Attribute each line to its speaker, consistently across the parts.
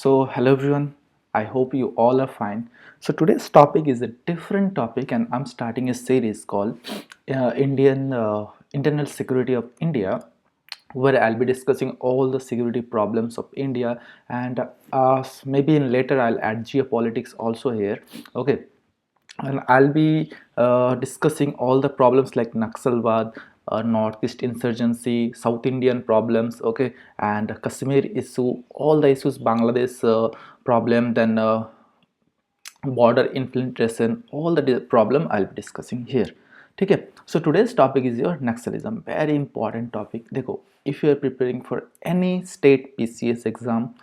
Speaker 1: So hello everyone, I hope you all are fine. So today's topic is a different topic and I'm starting a series called Indian Internal Security of India, where I'll be discussing all the security problems of India, and maybe in later I'll add geopolitics also here. Okay, and I'll be discussing all the problems like Naxalbad, Northeast insurgency, South Indian problems, okay, and Kashmir issue, all the issues, Bangladesh problem, then border infiltration, all the problem I'll be discussing here. Okay, so today's topic is your Naxalism, very important topic. देखो, if you are preparing for any state PCS exam,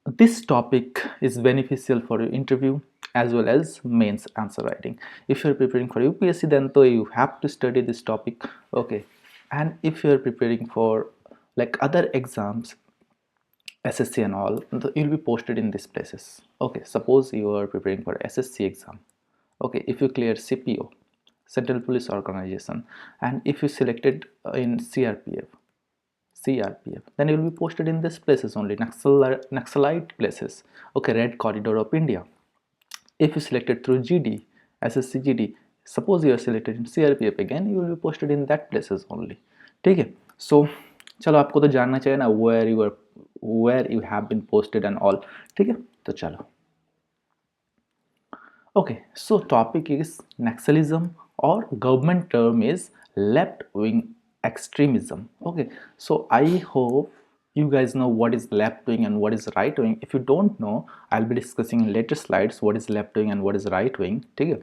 Speaker 1: this topic is beneficial for your interview as well as mains answer writing. If you're preparing for UPSC, then though you have to study this topic, okay. And if you're preparing for like other exams, SSC and all, you'll be posted in these places. Okay, suppose you are preparing for SSC exam. Okay, if you clear CPO, Central Police Organization, and if you selected in CRPF, then you will be posted in these places only, Naxalite places. Okay, Red Corridor of India. If you selected through GD, SSC GD, suppose you are selected in CRPF again, you will be posted in that places only. ठीक है? So चलो आपको तो जानना चाहिए ना where you have been posted and all. ठीक है? तो चलो. Okay, so topic is Naxalism, or government term is left wing extremism. Okay, so I hope you guys know what is left wing and what is right wing. If you don't know, I'll be discussing in later slides what is left wing and what is right wing. Okay,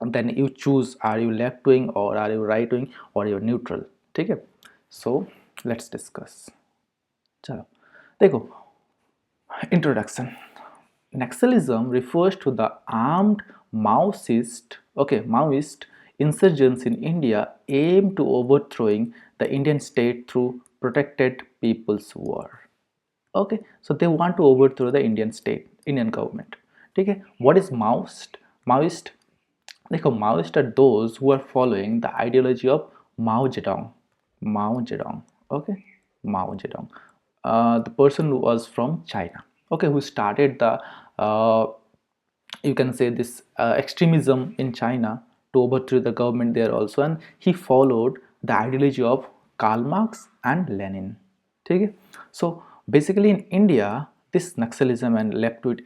Speaker 1: and then you choose, are you left wing or are you right wing or you're neutral. Okay, so let's discuss. चलो देखो, introduction. Naxalism refers to the armed Maoist insurgents in India aimed to overthrowing the Indian state through protected people's war. Okay, so they want to overthrow the Indian state, Indian government. Okay, what is Maoist? Maoist, Maoist are those who are following the ideology of Mao Zedong. Okay, Mao Zedong. The person who was from China. Okay, who started the you can say this extremism in China to overthrow the government there also, and he followed the ideology of Karl Marx and Lenin. Okay? So basically in India, this Naxalism and left-wing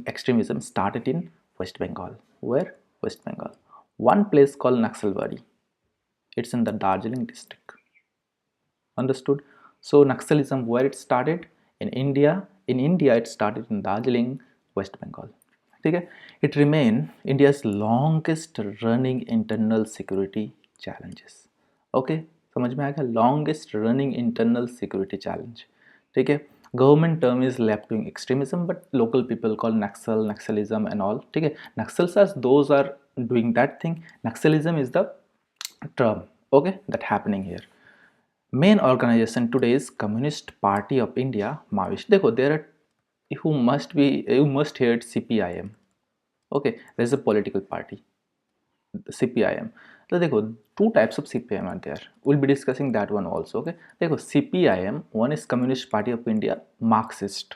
Speaker 1: extremism started in West Bengal. Where? West Bengal. One place called Naxalbari. It's in the Darjeeling district. Understood? So Naxalism, where it started? In India it started in Darjeeling, West Bengal. Okay? It remained India's longest running internal security challenges. Okay, समझ में आ गया? Longest running internal security challenge. ठीक है? Government term is left wing extremism, but local people call Naxalism and all. ठीक है? Naxals are those are doing that thing. Naxalism is the term, okay, that happening here. Main organization today is Communist Party of India, Maoist. देखो, there are, you must hear CPIM. Okay, there is a political party, CPIM. So देखो, two types of CPIM are there. We'll be discussing that one also. Okay, देखो, CPIM, one is Communist Party of India, Marxist.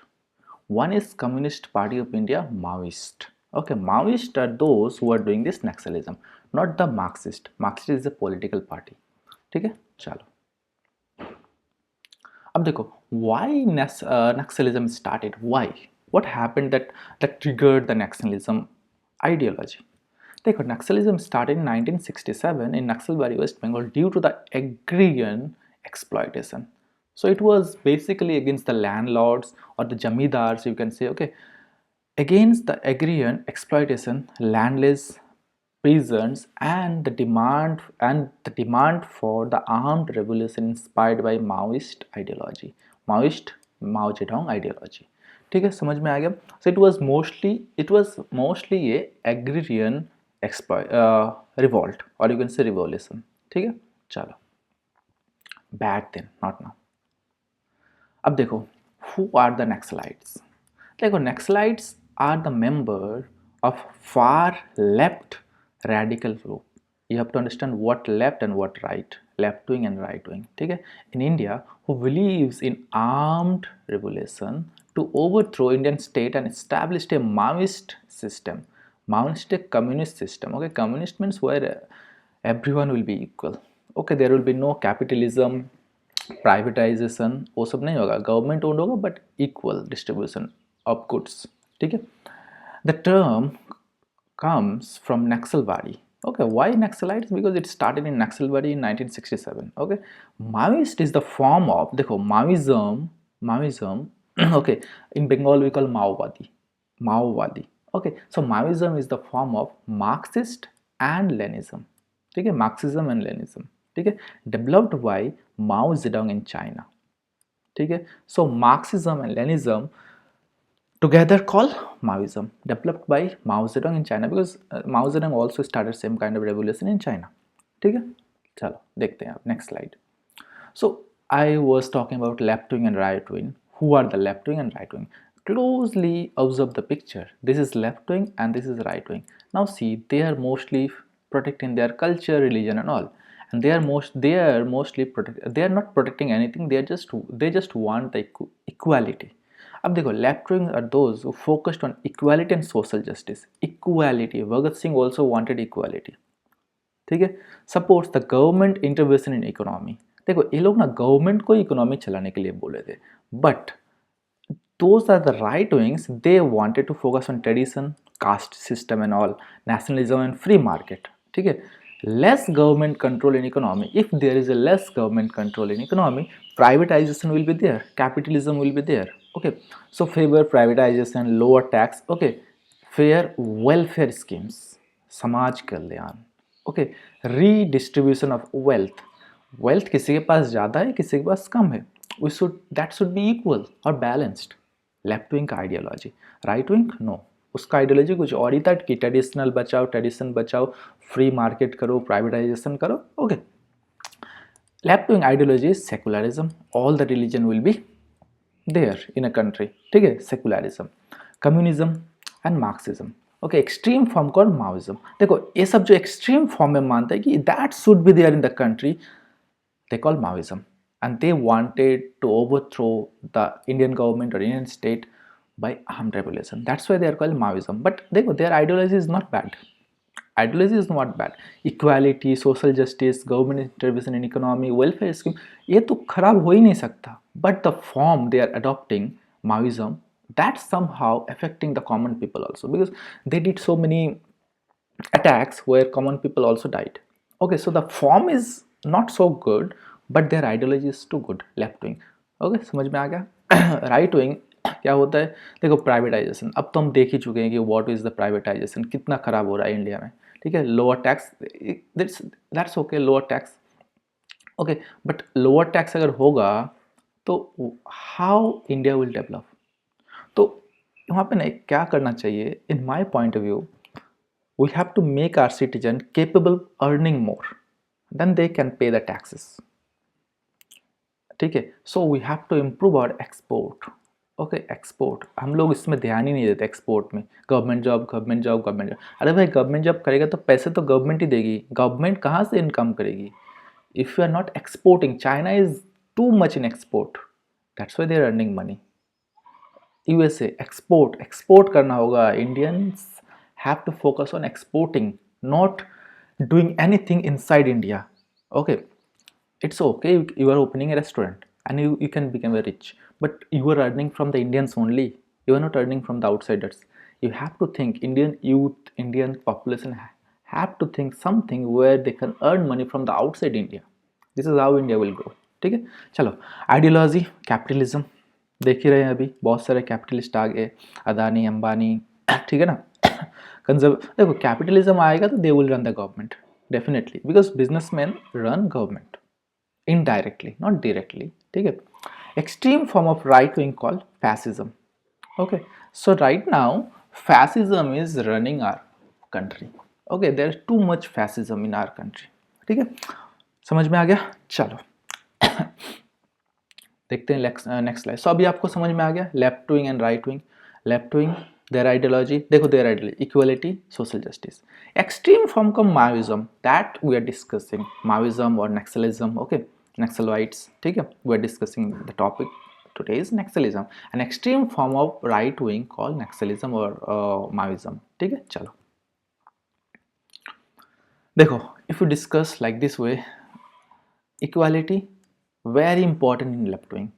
Speaker 1: One is Communist Party of India, Maoist. Okay, Maoist are those who are doing this Naxalism, not the Marxist. Marxist is a political party. ठीक है, चलो. अब देखो, why Naxalism started? Why? What happened that triggered the Naxalism ideology? देखो, Naxalism started in 1967 in Naxalbari, West Bengal, due to the agrarian exploitation. So it was basically against the landlords or the jamidars, you can say. Okay, against the agrarian exploitation, landless peasants, and the demand for the armed revolution inspired by Maoist ideology, Mao Zedong ideology. ठीक है, समझ में आ गया? So it was mostly a agrarian revolt, or you can say revolution. ठीक है, चलो. Back then, not now. अब देखो, who are the Naxalites? देखो, Naxalites are the member of far left radical group. You have to understand what left and what right, left wing and right wing. ठीक है? In India, who believes in armed revolution to overthrow Indian state and established a Maoist system. Maoist a communist system. Okay, communist means where everyone will be equal. Okay, there will be no capitalism, privatization, वो सब नहीं होगा. Government owned होगा but equal distribution of goods. ठीक है? The term comes from Naxalbari. Okay, why Naxalites? Because it started in Naxalbari in 1967. Okay, Maoist is the form of, देखो Maoism okay, in Bengal we call Maowadi. Okay, so Maoism is the form of Marxist and Leninism. ठीक है, Marxism and Leninism. ठीक है, developed by Mao Zedong in China. ठीक है, so Marxism and Leninism together called Maoism, developed by Mao Zedong in China, because Mao Zedong also started same kind of revolution in China. ठीक है, चलो देखते हैं आप next slide. So I was talking about left wing and right wing. Who are the left wing and right wing? Closely observe the picture. This is left wing and this is right wing. Now see, they are mostly protecting their culture, religion and all, and they are not protecting anything. They just want the equality. अब देखो, left wing are those who focused on equality and social justice. Equality, Bhagat Singh also wanted equality. ठीक है, supports the government intervention in economy. देखो ये लोग ना government को economy चलाने के लिए बोले थे, but those are the right wings. They wanted to focus on tradition, caste system and all, nationalism and free market. ठीक है, less government control in economy. If there is a less government control in economy, privatization will be there, capitalism will be there. Okay, so favor privatization, lower tax. Okay, fair welfare schemes, समाज कल्याण. Okay, redistribution of wealth किसी के पास ज़्यादा है, किसी के पास कम है, that should be equal or balanced. Left wing का ideology. Right wing no, उसका आइडियोलॉजी कुछ और ही था कि ट्रेडिशनल बचाओ, ट्रेडिशन बचाओ, फ्री मार्केट करो, प्राइवेटाइजेशन करो. Okay, left wing ideology is secularism. All the religion will be there in a country. ठीक है, secularism. Communism and Marxism. Okay, extreme form called Maoism. देखो ये सब जो एक्सट्रीम फॉर्म में मानता है कि that should be there in the country, they call Maoism. And they wanted to overthrow the Indian government or Indian state by armed revolution. That's why they are called Maoism. But their ideology is not bad. Ideology is not bad. Equality, social justice, government intervention in economy, welfare scheme, ये तो खराब हो ही नहीं सकता. But the form they are adopting, Maoism, that's somehow affecting the common people also, because they did so many attacks where common people also died. Okay, so the form is not so good, but their ideology is too good. Left wing. Okay, समझ में आ गया. Right wing क्या होता है? देखो, privatisation. अब तो हम देख ही चुके हैं कि व्हाट इज द प्राइवेटाइजेशन, कितना खराब हो रहा है इंडिया में. ठीक है, lower tax, that's okay, lower tax. Okay, but lower tax अगर होगा तो हाउ इंडिया विल डेवलप? तो वहाँ पे ना क्या करना चाहिए, in my point of view, we have to make our citizen capable earning more than they can pay the taxes. ठीक है, so we have to improve our export. Okay, export हम लोग इसमें ध्यान ही नहीं देते. एक्सपोर्ट में गवर्नमेंट जॉब. अरे भाई, गवर्नमेंट जॉब करेगा तो पैसे तो गवर्नमेंट ही देगी. गवर्नमेंट कहाँ से इनकम करेगी if you are not exporting? China is too much in export, that's why they are earning money. USA, export करना होगा. Indians have to focus on exporting, not doing anything inside India. Okay, it's okay, you are opening a restaurant and you can become rich, but you are earning from the Indians only, you are not earning from the outsiders. You have to think, Indian youth, Indian population have to think something where they can earn money from the outside India. This is how India will grow. ठीक है, चलो. Ideology, capitalism देख ही रहे हैं, अभी बहुत सारे capitalist आ गए, अदानी, अंबानी. ठीक है ना. देखो, कैपिटलिज्म आएगा तो they will run the government definitely, because businessman run government indirectly, not directly. ठीक है. Extreme form of right wing called fascism. Okay, so right now fascism is running our country. Okay, there is too much fascism in our country. ठीक है, समझ में आ गया. चलो देखते हैं नेक्स्ट स्लाइड. सो अभी आपको समझ में आ गया left wing and right wing. Left wing their ideology, देखो their ideology, equality, social justice. Extreme form का Maoism, that we are discussing, Maoism or Naxalism, okay, Naxalites, ठीक है, we are discussing the topic today is Naxalism, an extreme form of right wing called Naxalism or Maoism, ठीक है. चलो देखो, if you discuss like this way, equality very important in left wing,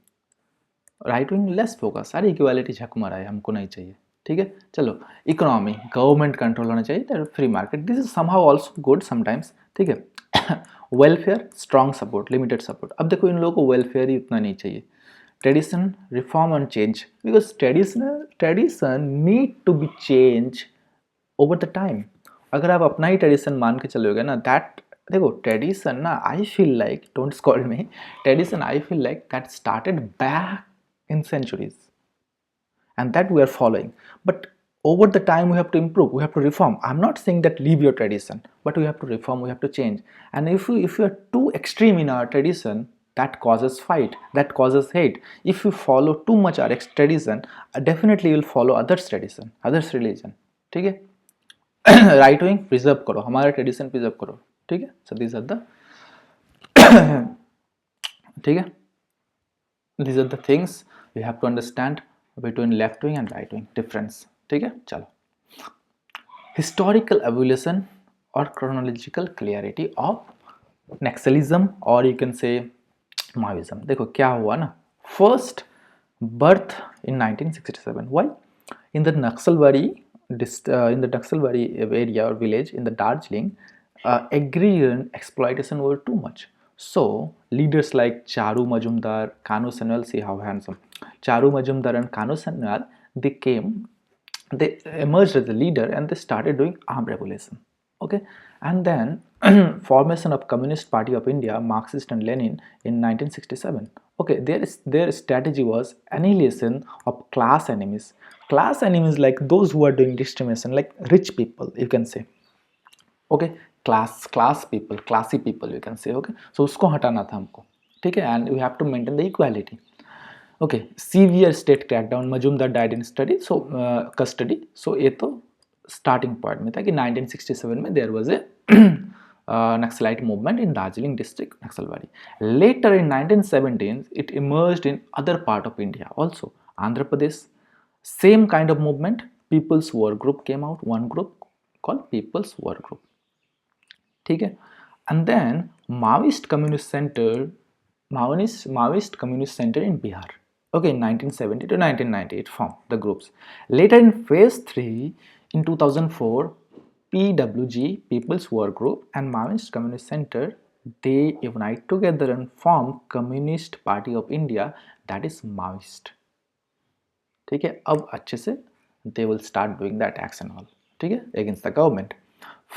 Speaker 1: right wing less focus, सारी equality झक मारा है, हमको नहीं चाहिए, ठीक है. चलो इकोनॉमी, गवर्नमेंट कंट्रोल होना चाहिए, free market, this is somehow also good sometimes, ठीक है. Welfare, strong support, limited support. अब देखो इन लोगों को वेलफेयर ही उतना नहीं चाहिए. Tradition, reform and change, because tradition need to be change over the time. अगर आप अपना ही ट्रेडिशन मान के चलोगे ना, दैट देखो ट्रेडिशन ना, आई feel like, don't scold me, tradition I feel like that started back in centuries and that we are following, but over the time we have to improve, we have to reform. I'm not saying that leave your tradition, but we have to reform, we have to change. And if we are too extreme in our tradition, that causes fight, that causes hate. If you follow too much our tradition, definitely you will follow others tradition, others religion, ठीक है. Right wing preserve करो, हमारा tradition preserve करो, ठीक है. So this are the ठीक है, these are the things we have to understand between left wing and right wing difference, ठीक है. चलो historical evolution or chronological clarity of Naxalism or you can say Maoism. देखो क्या हुआ ना, first birth in 1967. Why? In the Naxalbari area or village in the Darjeeling, agrarian exploitation were too much. So leaders like Charu Majumdar, Kanu Sanwal, see how handsome, Charu Majumdar and Kanu Sanwal, they emerged as a leader and they started doing armed revolution, okay. And then formation of Communist Party of India, Marxist and Lenin in 1967, okay. Their strategy was annihilation of class enemies like those who are doing discrimination, like rich people you can say, okay, class people, classy people you can say, okay. So उसको हटाना था हमको, ठीक है. And we have to maintain the equality, okay. Severe state crackdown, Majumdar died in custody. So ये तो starting point में था कि 1967 में there was a Naxalite movement in Darjeeling district, Naxalbari. Later in 1917 it emerged in other part of India also, Andhra Pradesh, same kind of movement. People's War Group came out, one group called People's War Group, ठीक है. And then Maoist Communist Center in Bihar, okay, in 1970 to 1990 it formed the groups. Later in phase 3 in 2004, PWG, People's War Group, and Maoist Communist Center, they unite together and form Communist Party of India, that is Maoist, ठीक है. अब अच्छे से they will start doing that action all, ठीक है, against the government.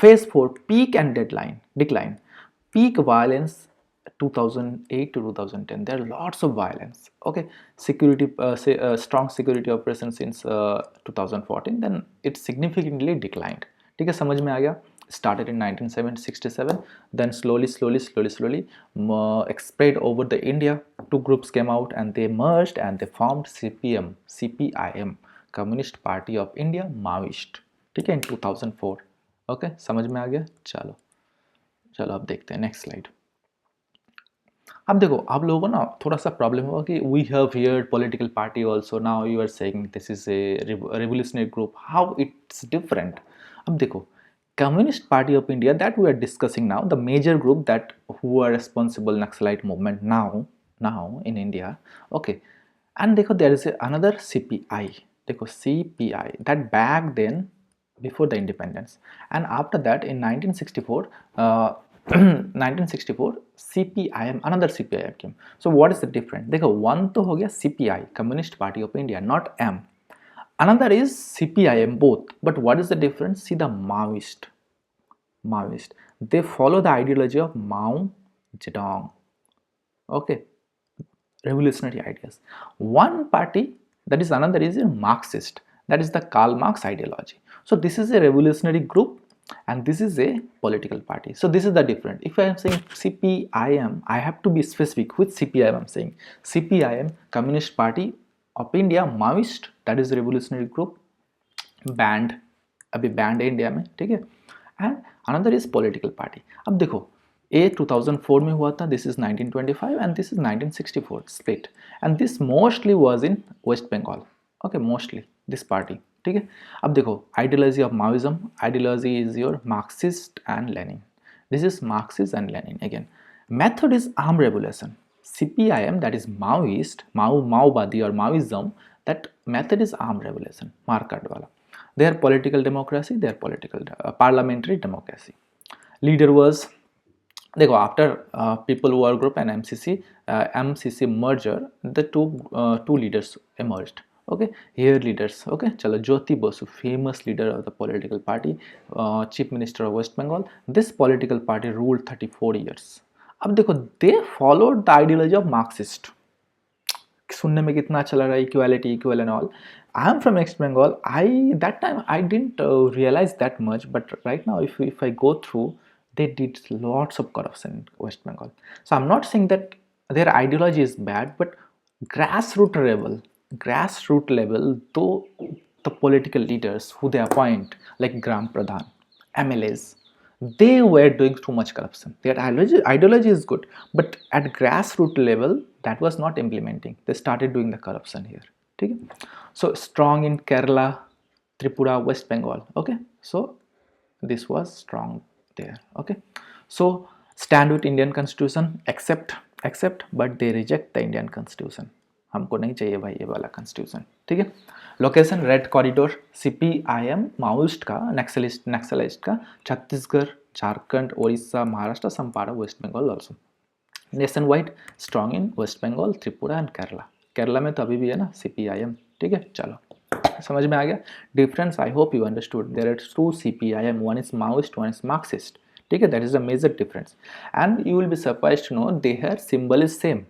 Speaker 1: Phase 4, peak and decline. Peak violence 2008 to 2010, there are lots of violence, okay. Security, strong security operation since 2014, then it significantly declined, ठीक है. समझ में आ गया. Started in 1967, then slowly spread over the India. Two groups came out and they merged and they formed CPIM, Communist Party of India, Maoist, ठीक है, in 2004, okay. समझ में आ गया. चलो अब देखते हैं नेक्स्ट स्लाइड. अब देखो आप लोगों को ना थोड़ा सा प्रॉब्लम होगा कि we have here political party also, now you are saying this is a revolutionary group, how it's different. अब देखो Communist Party of India that we are discussing now, the major group that who are responsible Naxalite movement now in India, okay. And देखो there is another CPI, देखो CPI that back then before the independence, and after that in 1964 CPIM, another CPIM came. So what is the difference? देखो one तो हो गया CPI, Communist Party of India, not M. Another is CPIM, both. But what is the difference? See the Maoist. They follow the ideology of Mao Zedong, okay, revolutionary ideas. One party, that is another is Marxist, that is the Karl Marx ideology. So this is a revolutionary group and this is a political party. So this is the difference. If I am saying CPIM, I have to be specific which CPIM I am saying. CPIM, Communist Party of India, Maoist, that is a revolutionary group. Band, अभी band है India में, ठीक है। And another is political party. अब देखो a 2004 में हुआ था, this is 1925 and this is 1964 split, and this mostly was in waste Bengal, okay, mostly this party, ठीक है। अब देखो ideology of Maoism, ideology is your Marxist and Lenin, this is Marxist and Lenin again. Method is armed revolution. CPIM, that is Maoist, Maobadi or Maoism, that method is armed revolution. Market wala. They are political democracy, they are political parliamentary democracy. Leader was, देखो after people war group and MCC merger, the two leaders emerged. Okay, here leaders, okay, चलो Jyoti Basu, famous leader of the political party, chief minister of West Bengal. This political party ruled 34 years. अब देखो they followed the ideology of Marxist. सुनने में कितना अच्छा लग रहा है, equality, equal and all. I am from West Bengal. I that time I didn't realize that much, but right now if I go through, they did lots of corruption in West Bengal. So I'm not saying that their ideology is bad, but grassroots level, though the political leaders who they appoint, like Gram Pradhan, MLAs, they were doing too much corruption. Their ideology is good, but at grassroots level that was not implementing. They started doing the corruption here. Okay? So strong in Kerala, Tripura, West Bengal. Okay, so this was strong there. Okay, so stand with Indian constitution, accept, but they reject the Indian constitution. हमको नहीं चाहिए भाई ये वाला constitution, ठीक है। Location red corridor, CPIM Maoist का, naxalist का, छत्तीसगढ़, झारखंड, उड़ीसा, महाराष्ट्र, संपारा, West Bengal also. Nationwide strong in waste Bengal, Tripura and Kerala. Kerala में तो अभी भी है ना CPIM, ठीक है। चलो समझ में आ गया difference, I hope you understood. There are two CPIM, one is Maoist, one is Marxist, ठीक है। That is a major difference and you will be surprised to know their symbol is same,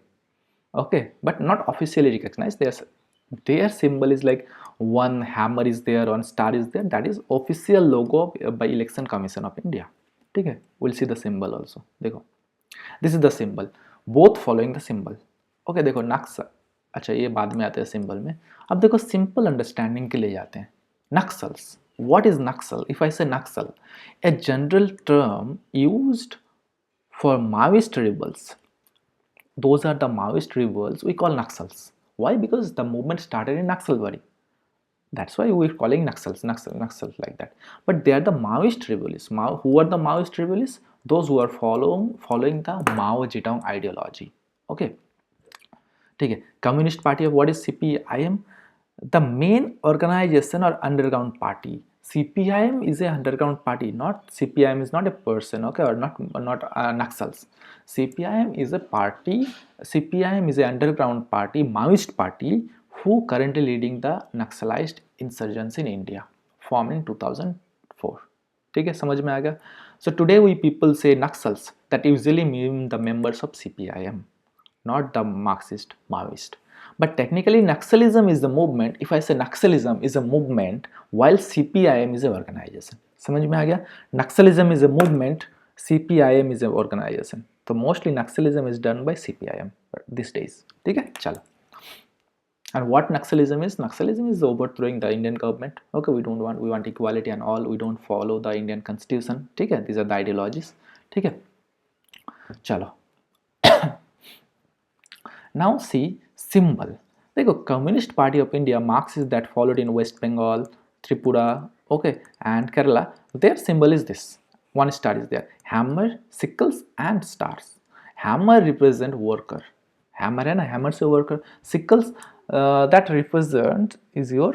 Speaker 1: okay, but not officially recognized. Their symbol is like one hammer is there, one star is there. That is official logo by Election Commission of India, ठीक है। we'll see the symbol also. देखो this is the symbol, both following the symbol. okay, देखो नक्सल, अच्छा ये बाद में आते हैं सिंबल में। अब देखो सिंपल अंडरस्टैंडिंग के लिए जाते हैं। Naxals, what is Naxal? If I say Naxal, a general term used for Maoist rebels. Those are the Maoist rebels we call Naxals. Why? Because the movement started in Naxalbari. That's why we're calling Naxals like that. But they are the Maoist rebels. Who are the Maoist rebels? Those who are following the Mao Zedong ideology. Okay. ठीक है। Communist Party of what is CPIM? The main organization or underground party. CPIM is a underground party, not CPIM is not a person, okay, or not Naxals. CPIM is a party. CPIM is a underground party, Maoist party, who currently leading the Naxalite insurgency in India, formed in 2004. ठीक है, समझ में आ गया। So today we people say Naxals, that usually mean the members of CPIM, not the Marxist Maoist. But technically Naxalism is the movement. If I say Naxalism is a movement while CPIM is an organization. समझ में आ गया? Naxalism is a movement, CPIM is an organization. So mostly Naxalism is done by CPIM these days. ठीक है, चलो। And what Naxalism is? Naxalism is overthrowing the Indian government. Okay, we want equality and all. We don't follow the Indian constitution. ठीक है, these are the ideologies. ठीक है, चलो। Now see symbol. देखो Communist Party of India, Marxist that followed in West Bengal, Tripura, okay, and Kerala. Their symbol is this. One star is there. Hammer, sickles, and stars. Hammer represent worker. Hammer है ना, hammer से worker. Sickles that represent is your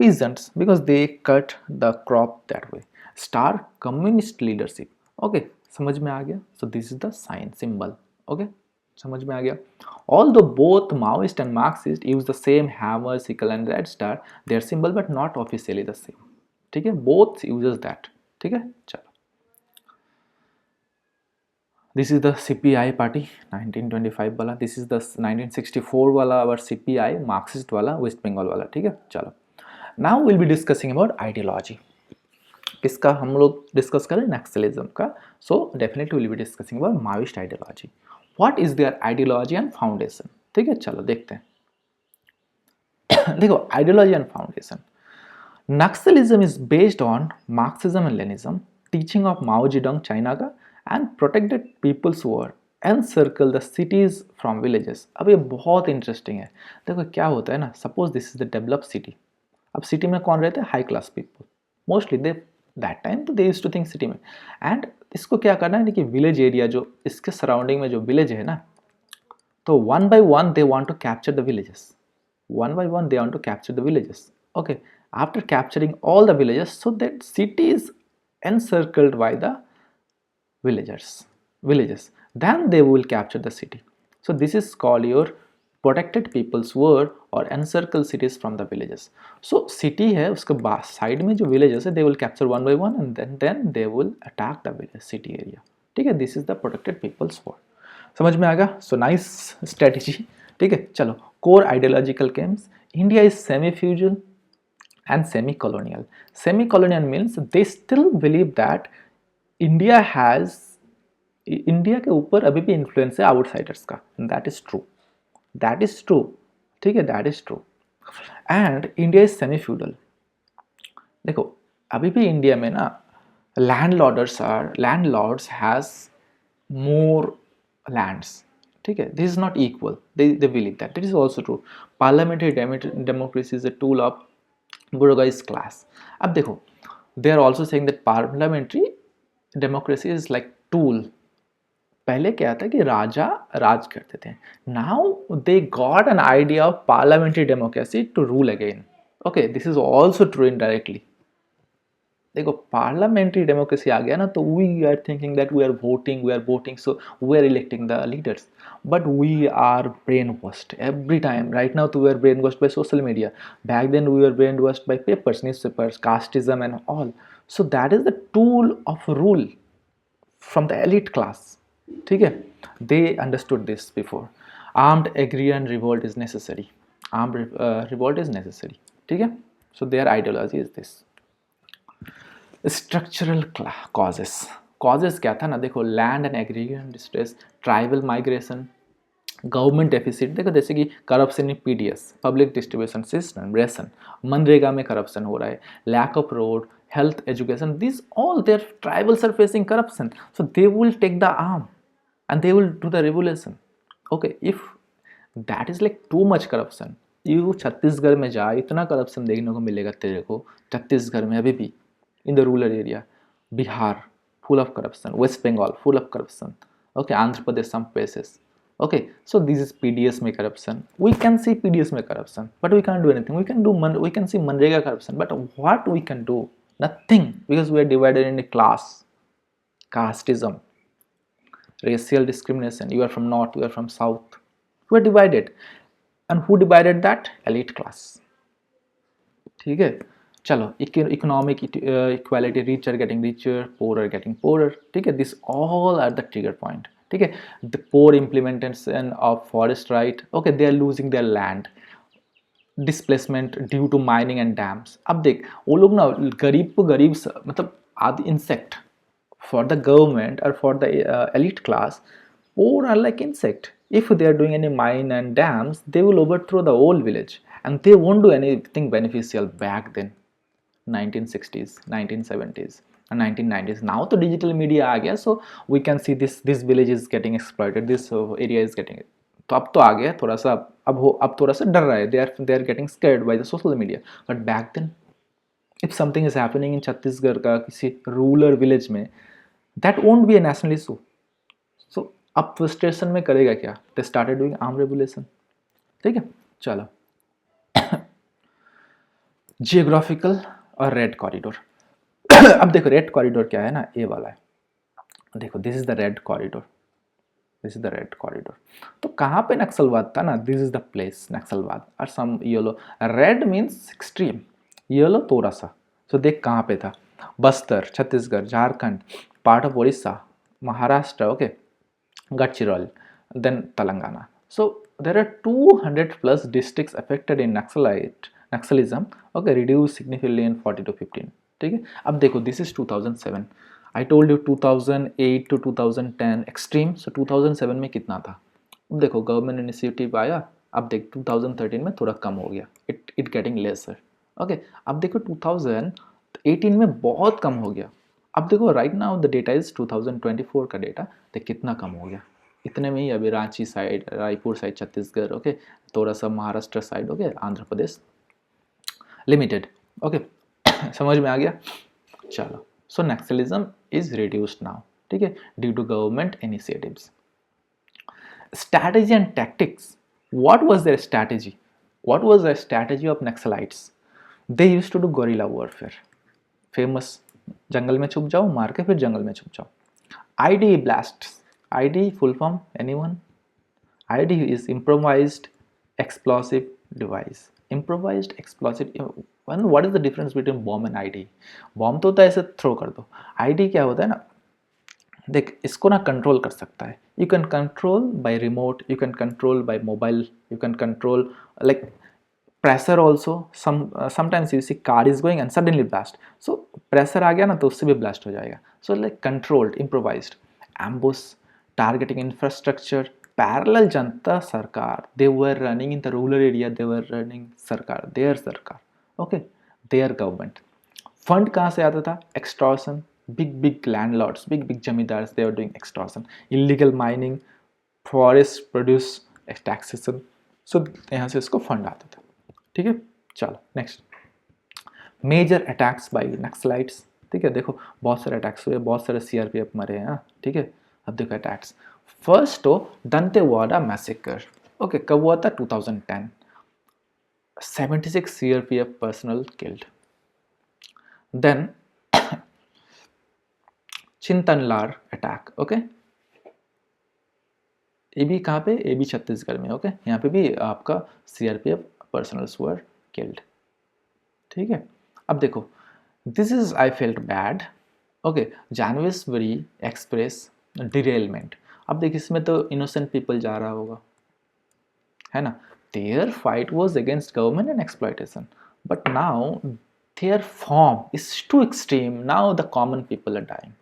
Speaker 1: peasants because they cut the crop that way. Star, communist leadership. Okay, समझ में आ गया? So this is the sign symbol. Okay. समझ में आ गया। Although both Maoist and Marxist use the same hammer, sickle and red star, their symbol but not officially the same. ठीक है, both uses that. ठीक है, चलो। This is the CPI party 1925 वाला, this is the 1964 वाला our CPI Marxist वाला, West Bengal वाला, ठीक है, चलो। Now we'll be discussing about ideology. किसका हम लोग डिस्कस करें? नक्सलिज्म का। So definitely we'll be discussing about Maoist ideology. What is their ideology and foundation? ठीक है, चलो देखते हैं। देखो ideology and foundation. Naxalism is based on Marxism and Leninism, teaching of Mao Zedong China का and protected peoples were encircle the cities from villages. अब ये बहुत इंटरेस्टिंग है. देखो क्या होता है ना, suppose this is the develop city. अब सिटी में कौन रहते हैं? High class people mostly. They that time तो they used to think city में. एंड इसको क्या करना है कि विलेज एरिया जो इसके सराउंडिंग में जो विलेज है ना, तो one by one they want to capture the villages. One by one they want to capture the villages. Okay, after capturing all the villages, so that city is encircled by the villages, then they will capture the city. So this is called your protected people's word or encircle cities from the villages. So city है, उसके side में जो villages है, they will capture one by one and then they will attack the village city area. ठीक है, this is the protected people's word. समझ में आ गया? So nice strategy. ठीक है, चलो. Core ideological games. India is semi fusion and semi colonial. Semi colonial means they still believe that India के ऊपर अभी भी इन्फ्लुएंस है आउटसाइडर्स का. That is true. ठीक है, that is true. And India is semi feudal. देखो अभी भी इंडिया में ना लैंडलॉर्ड्स हैज मोर लैंड्स. ठीक है, this is not equal. They believe that. It is also true. Parliamentary democracy is a tool of bourgeois class. अब देखो they are also saying that parliamentary democracy is like tool. पहले क्या था कि राजा राज करते थे. Now they got an idea of parliamentary democracy to rule again. Okay, this is also true indirectly. देखो पार्लियामेंट्री डेमोक्रेसी आ गया ना, तो we are thinking that we are voting so we are electing the leaders. But we are brain washed every time. Right now तो we are brain washed by social media. Back then we are brain washed by papers, newspapers, casteism and all. So that is the tool of rule from the elite class. ठीक है, they understood this before. Armed agrarian revolt is necessary. Revolt is necessary. ठीक है, so their ideology is this. Structural causes क्या था ना, देखो land and aggregation distress, tribal migration, government deficit. देखो जैसे कि corruption in PDS, public distribution system, ration, MNREGA में करप्शन हो रहा है, lack of road, health, education, these all their tribals are facing corruption. So they will take the arm and they will do the revolution. Okay, if that is like too much corruption, you Chhattisgarh में जा, इतना corruption देखने को मिलेगा तेरे को छत्तीसगढ़ में अभी भी. In the rural area, Bihar full of corruption, West Bengal full of corruption. Okay, Andhra Pradesh some places. Okay, so this is PDS में corruption. We can see PDS में corruption, but we can't do anything. We can see Manrega corruption, but what we can do? Nothing, because we are divided into casteism, racial discrimination. You are from north, you are from south. We are divided, and who divided that? Elite class. ठीक है, चलो. Economic equality, rich are getting richer, poor are getting poorer. ठीक है, this all are the trigger point. ठीक है, the poor implementation of forest right. Okay, they are losing their land. Displacement due to mining and dams. अब देख वो लोग ना गरीब को गरीब मतलब आदि इंसेक्ट फॉर द गवर्नमेंट और for the elite class. Poor are like insect. If they are doing any mine and dams, they will overthrow the whole village and they won't do anything beneficial back then. 1960s, 1970s and 1990s. Now तो digital media आ गया, so we can see this village is getting exploited, this area is getting. तो अब तो आ गया थोड़ा सा, अब थोड़ा सा डर रहा है. they are getting scared by the social media. But back then, if something is happening in Chhattisgarh का किसी rural village में, that won't be a national issue. So अब फ्रस्ट्रेशन में करेगा क्या? दे स्टार्टेड डूइंग आर्म रेगुलेशन. ठीक है, चलो. जियोग्राफिकल और रेड कॉरिडोर. अब देखो रेड कॉरिडोर क्या है ना, ये वाला है. देखो this is the red corridor. This is the red corridor. तो कहाँ पे नक्सलवाद था ना, दिस इज द प्लेस नक्सलवाद. और some yellow, red means extreme, yellow थोड़ा सा. सो देख कहाँ पे था, Bastar, Chhattisgarh, Jharkhand, part of Orissa, Maharashtra, okay, Gadchiroli, then Telangana. So there are 200 plus districts affected in Naxalism. Okay, reduced significantly in 40 to 15. ठीक है, अब देखो this is 2007. I told you 2008 to 2010 extreme. So 2007 में कितना था? अब देखो गवर्नमेंट इनिशिएटिव आया. अब देख 2013 में थोड़ा कम हो गया. It getting lesser. ओके अब देखो 2018 में बहुत कम हो गया। अब देखो right now the data is 2024 का डेटा, तो कितना कम हो गया। इतने में ही अभी Ranchi side, Raipur side Chhattisgarh, okay थोड़ा सा Maharashtra side, okay Andhra Pradesh limited, okay समझ में आ गया। चलो so Naxalism is reduced now, ठीक है, due to government initiatives. Strategy and tactics. What was their strategy? What was the strategy of Naxalites? They used to do guerrilla warfare. Famous जंगल में छुप जाओ, मार के फिर जंगल में छुप जाओ. ID blasts. ID full form anyone? ID is improvised explosive device. Improvised explosive. What is the difference between bomb and ID? Bomb तो ऐसे थ्रो कर दो. ID क्या होता है ना, देख इसको ना कंट्रोल कर सकता है. You can control by remote, you can control by mobile, you can control like pressure also. Sometimes you see car is going and suddenly blast, so pressure आ गया ना तो उससे भी ब्लास्ट हो जाएगा. So like controlled, improvised. Ambush, targeting infrastructure, parallel janata sarkar. They were running in the rural area, they were running sarkar, their sarkar, okay their government. Fund कहाँ से आता था? Extortion. big landlords, big jamidars, they were doing extortion, illegal mining, forest produce taxation. so यहाँ से इसको fund आता था. ठीक है चलो next. Major attacks by Naxalites. ठीक है देखो बहुत सारे अटैक्स हुए, बहुत सारे सीआरपीएफ मरे हैं. ठीक है अब देखो अटैक्स. फर्स्ट तो दंतेवाड़ा मैसेकर. ओके कब हुआ था? 2010. 76 CRPF personnel killed. Then Chintalnar attack. Okay ये भी कहाँ पे? ये भी छत्तीसगढ़ में. ओके यहाँ पे भी आपका सीआरपीएफ पर्सनल्स वर किल्ड. ठीक है अब देखो this is I felt bad. Okay Jnaneswari express derailment. अब देखिए इसमें तो इनोसेंट पीपल जा रहा होगा है ना. Their fight was against government and exploitation, but now their form is too extreme. Now the common people are dying.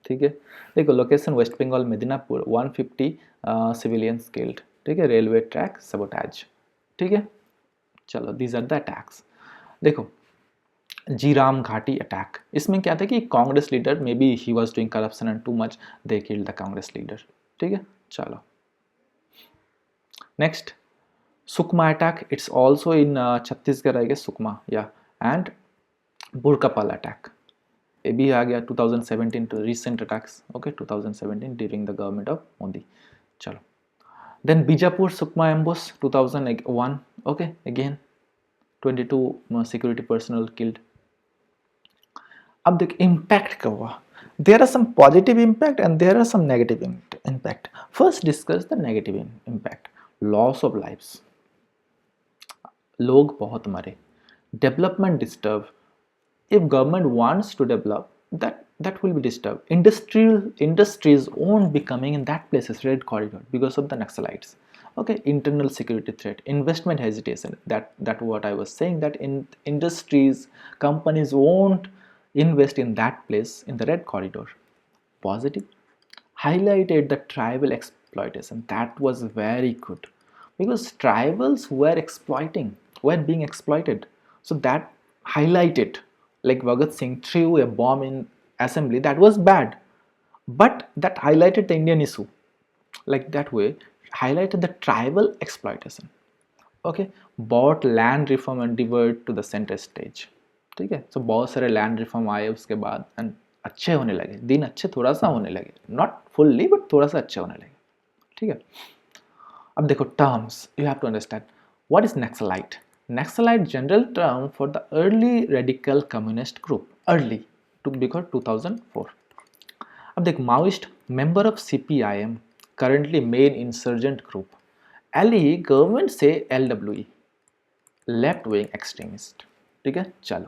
Speaker 1: ठीक है देखो location West Bengal Medinipur. 150 civilians killed. ठीक है रेलवे ट्रैक सबोटाज. ठीक है चलो दीज आर द अटैक्स. देखो जीराम घाटी अटैक. इसमें क्या था कि Congress leader maybe he was doing corruption and too much, they killed the Congress leader. ठीक है चलो next. Sukma attack. It's also in Chhattisgarh I guess Sukma या. एंड बुरकापाल अटैक ये भी आ गया 2017 two recent attacks. Okay 2017 during the government of Modi. चलो then Bijapur Sukma ambush 2001. Okay again 22 security personnel killed. अब देख इम्पैक्ट क्या हुआ. There are some positive impact and there are some negative impact. First discuss the negative impact. Loss of lives. लोग बहुत मरे. Development disturb. If government wants to develop, that will be disturbed. Industries won't be coming in that places red corridor because of the Naxalites. Okay internal security threat, investment hesitation. That what I was saying, that in industries companies won't invest in that place in the red corridor. Positive highlighted the tribal exploitation. That was very good because tribals were being exploited. So that highlighted, like Bhagat Singh threw a bomb in assembly. That was bad, but that highlighted the Indian issue. Like that way highlighted the tribal exploitation. Okay bought land reform and divert to the center stage. ठीक है so बहुत सारे land reform आए उसके बाद and अच्छे होने लगे. दिन अच्छे थोड़ा सा होने लगे, not fully but थोड़ा सा अच्छे होने लगे. ठीक है अब देखो terms you have to understand. What is Naxalite? Naxalite general term for the early radical communist group. Early to because 2004. अब देख Maoist member of CPIM, currently main insurgent group. LE government से LWE left wing extremist. ठीक है चलो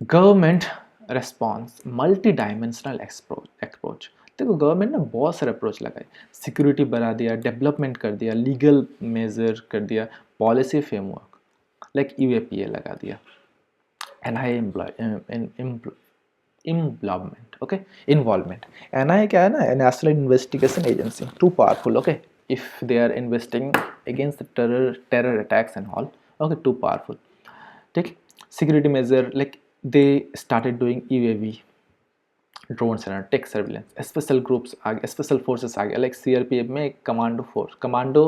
Speaker 1: government response multi dimensional approach. देखो government ने बहुत सारे अप्रोच लगाए. सिक्योरिटी बढ़ा दिया, डेवलपमेंट कर दिया, लीगल मेजर कर दिया, पॉलिसी फ्रेमवर्क लाइक यूएपीए लगा दिया, NIA involvement. Okay involvement. NIA क्या है ना, national investigation agency, too powerful. Okay if they are investing against the terror attacks and all. Okay, too powerful. Take security measure, like they started doing UAV, drones and tech surveillance. Special groups आ गए, special forces आ गया, like CRPF में एक commando force, commando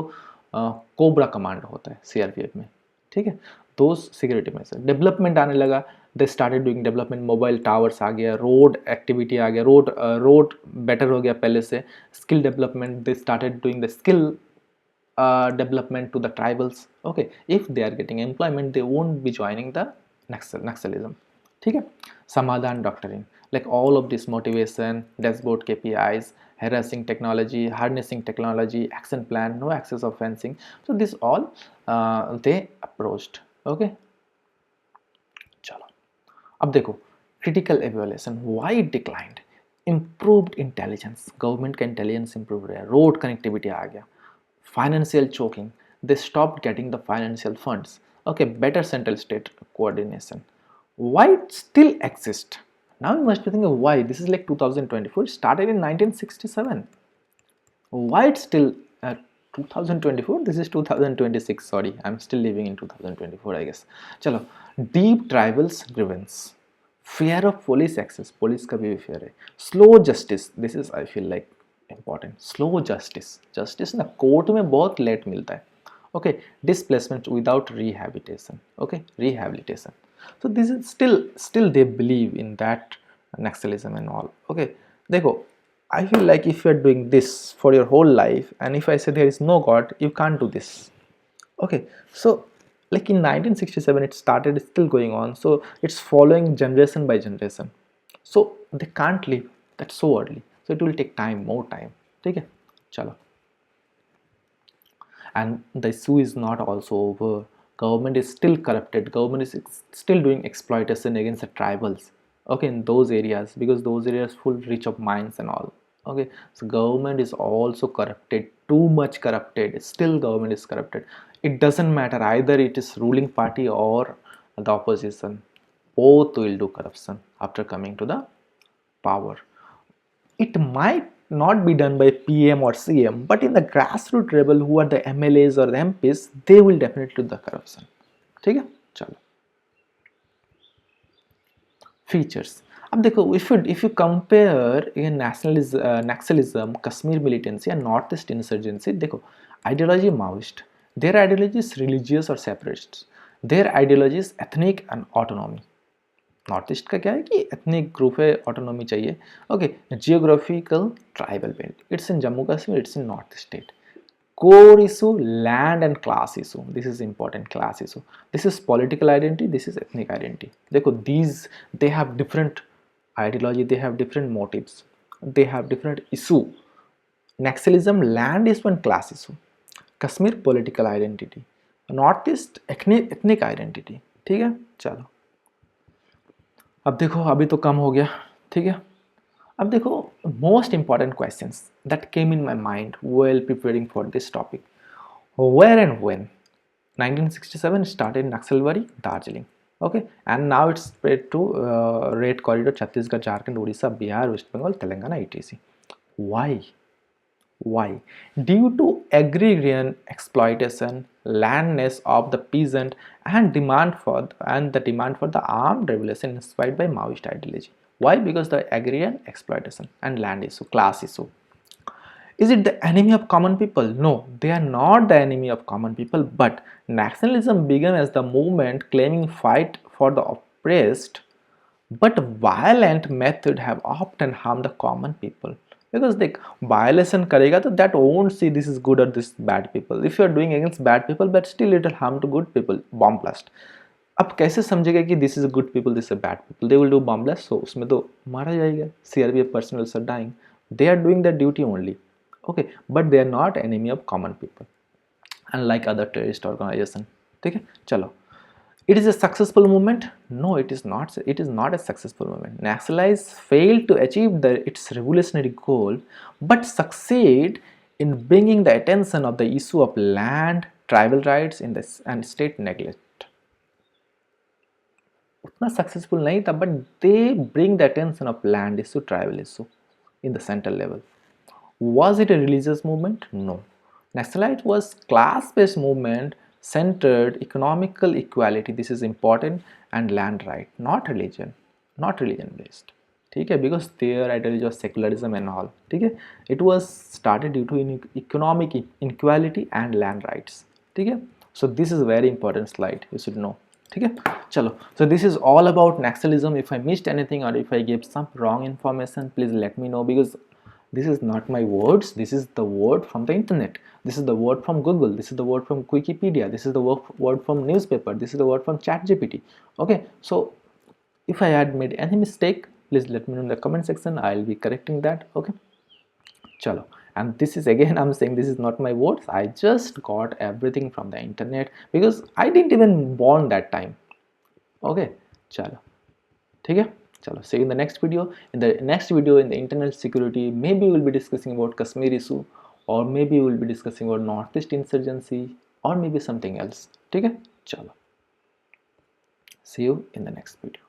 Speaker 1: cobra commando होता है CRPF में, ठीक है। दो सिक्योरिटी में से डेवलपमेंट आने लगा, they started doing development, mobile towers आ गया, रोड एक्टिविटी आ गया, रोड बेटर हो गया पहले से, skill development, they started doing the skill development to the tribals. Okay, if they are getting employment they won't be joining the Naxalism. ठीक है। समाधान doctrine, like all of this motivation, dashboard KPIs, harassing technology, harnessing technology, action plan, no access of fencing. So this all they approached. Okay, चलो अब देखो critical evaluation, why it declined. improved intelligence, government का intelligence improve रहा है, road connectivity आ गया, financial choking, they stopped getting the financial funds. Okay, better central state coordination. Why it still exists? Now you must be thinking why. This is like 2024, it started in 1967. Why it's still 2024? This is 2026, sorry, I'm still living in 2024 I guess. Chalo, deep tribals grievance, fear of police access, police का भी fear है, slow justice, this is I feel like important, slow justice ना court में बहुत late मिलता है। Okay, displacement without rehabilitation, okay, rehabilitation, so this is still they believe in that naxalism and all. Okay, देखो I feel like if you are doing this for your whole life and if I say there is no god you can't do this. Okay, so like in 1967 it started, it's still going on, so it's following generation by generation, so they can't leave that so early, so it will take time, more time, ठीक है। चलो, and the issue is not also over, government is still corrupted, government is still doing exploitation against the tribals, okay, in those areas, because those areas full rich of mines and all. Okay, so government is also corrupted, too much corrupted, still government is corrupted. It doesn't matter either it is ruling party or the opposition, both will do corruption after coming to the power. It might not be done by PM or CM, but in the grassroots level who are the MLAs or the MPs, they will definitely do the corruption. ठीक है, चलो features. अब देखो, if you compare in Naxalism, Kashmir militancy and Northeast insurgency, देखो ideology Maoist, their ideology is religious or separatists, their ideology is ethnic and autonomy. North East का क्या है कि एथनिक ग्रुप है, ऑटोनॉमी चाहिए। Okay, geographical tribal belt, it's in Jammu Kashmir, it's in north state. Core issue land and class issue, this is important, class issue, this is political identity, this is ethnic identity. देखो these they have different ideology, they have different motives, they have different issue. Naxalism land issue and class issue, Kashmir political identity, north east ethnic identity. ठीक है, चलो अब देखो, अभी तो कम हो गया, ठीक है। अब देखो most important questions that came in my mind while preparing for this topic, where and when 1967 started Naxalbari, Darjeeling, okay, and now it's spread to Red Corridor, Chhattisgarh, Jharkhand, Odisha, Bihar, West Bengal, Telangana, etc. Why? Due to agrarian exploitation, landness of the peasant, and the demand for the armed revolution inspired by Maoist ideology. Why? Because the agrarian exploitation and land issue, class issue. Is it the enemy of common people? No, they are not the enemy of common people, but nationalism began as the movement claiming fight for the oppressed, but violent method have often harmed the common people. Because देख, violation करेगा तो that won't see this is good or this bad people. If you are doing against bad people, but still it will harm to good people, bomb blast. अब कैसे समझेगा कि this is a good people, this is a bad people? They will do bomb blast, so उसमें तो मारा जाएगा, CRPF personnel are dying. They are doing their duty only, okay, but they are not enemy of common people, unlike other terrorist organization. ठीक है, चलो, it is a successful movement? No, it is not. It is not a successful movement. Naxalites failed to achieve its revolutionary goal, but succeed in bringing the attention of the issue of land, tribal rights and state neglect. उतना successful नहीं था, but they bring the attention of land issue, tribal issue in the central level. Was it a religious movement? No. Naxalite was class-based movement centered economical equality, this is important, and land right, not religion, not religion based. Okay, because their ideology was secularism and all. Okay, it was started due to economic inequality and land rights. Okay, so this is a very important slide, you should know. Okay, chalo. So this is all about Naxalism. If I missed anything or if I gave some wrong information, please let me know, because this is not my words, this is the word from the internet, this is the word from Google, this is the word from Wikipedia, this is the word from newspaper, this is the word from ChatGPT. Okay, so if I had made any mistake, please let me know in the comment section, I'll be correcting that. Okay, chalo. And this is, again, I'm saying this is not my words, I just got everything from the internet, because I didn't even born that time. Okay, chalo. Okay, chalo. See you in the next video. In the next video, in the internal security, maybe we'll be discussing about Kashmir issue, or maybe we'll be discussing about Northeast insurgency, or maybe something else. Okay, chalo. See you in the next video.